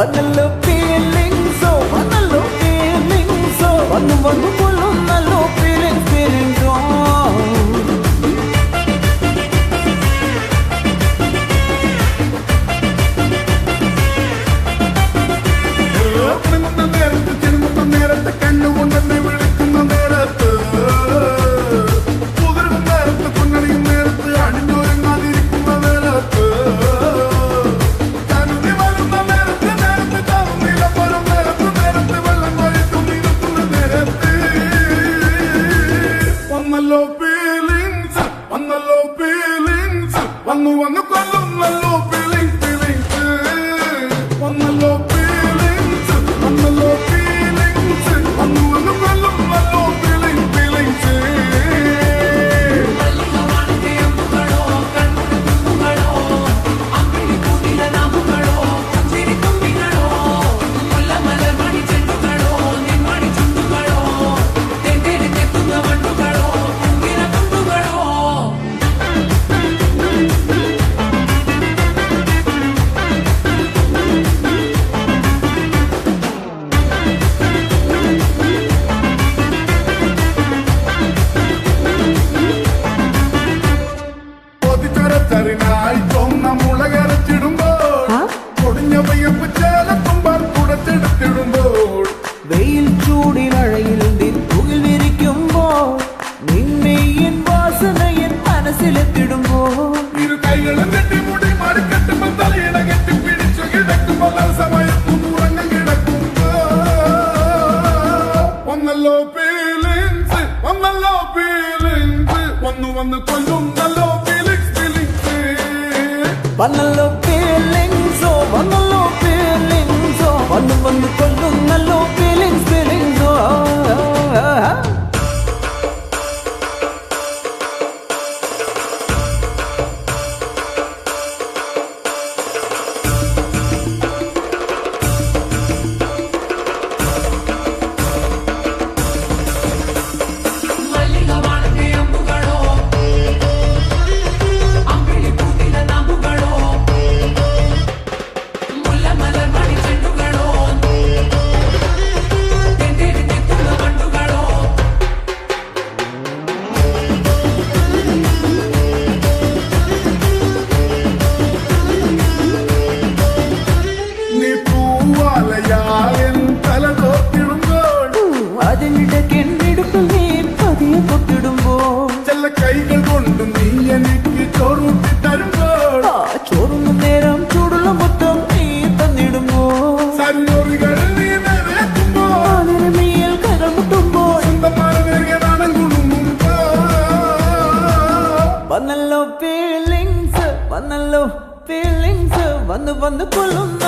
വന്നല്ലോ ഫീലിങ്സോ വന്നല്ലോ ഫീലിങ്സോ വന്നു വന്നു കൊള്ളുന്നല്ലോ ഫീലിങ്സ് ഫീലിങ്സോ നേരത്തെ കണ്ണുകൊണ്ടെന്നെ വിളിക്കുന്ന നേരത്ത് കുതിർന്ന നേരത്ത് പൊന്നണിയും നേരത്ത് അണിഞ്ഞൊരുങ്ങാതിരിക്കുന്ന നേരത്ത് കരുതി വരുന്ന നേരത്ത് നേരത്ത് താറുന്നില്ല വരും നേരത്ത് നേരത്ത് വെള്ളം വഴിച്ചു നിൽക്കുന്ന നേരത്ത് വന്നല്ലോ ഫീലിങ്സ് വന്നല്ലോ ഫീലിങ്സ് വന്നു വന്നു കൊല്ലുന്നല്ലോ ഫീലിങ്സ് ഫീലിങ്സ് വന്നല്ലോ ഫീലിങ്സ് വന്നല്ലോ വെയിൽ ചൂടിനഴയിൽ നിൻപുകിൽ വിരിക്കുമ്പോൾ നിന്നെയൻ വാസനയൻ മനസ്സിലെത്തിടുമ്പോൾ ഇരു കൈകളും കെട്ടിമുടി മടിക്കെട്ടുമ്പോൾ തലയിട കെട്ടിപ്പിടിച്ചു കിടക്കുമ്പോൾ സമയത്തും ഉറങ്ങം കിടക്കുമ്പോ വന്നല്ലോ ഫീലിങ്സ് വന്നല്ലോ ഫീലിങ്സ് വന്നു വന്ന് കൊല്ലുന്നല്ലോ ഫീലിങ്സ് ഫീലിങ്സ് വന്നല്ലോ ഫീലിങ്സോ വന്നല്ലോ ഫീലിങ്സോ വന്നു വന്ന് കൊല്ലുന്നല്ലോ ഫീലിങ്സ് ഫീലിങ്സോ കൈകൾ കൊണ്ട് നീ എനിക്ക് ചോറൂട്ടി തരുമ്പോൾ ചോറുന്ന നേരം ചൂടുള്ള മൊത്തം നീ തന്നിടുമ്പോൾ സരിയോറികൾ നീ നിറയ്ക്കുമ്പോൾ നീയിൽ കരമുട്ടുമ്പോൾ സ്വന്തമാനാണ് കുടുങ്ങുമ്പോ വന്നല്ലോ ഫീലിങ്സ് വന്നല്ലോ ഫീലിങ്സ് വന്നു വന്നു കൊള്ളുന്ന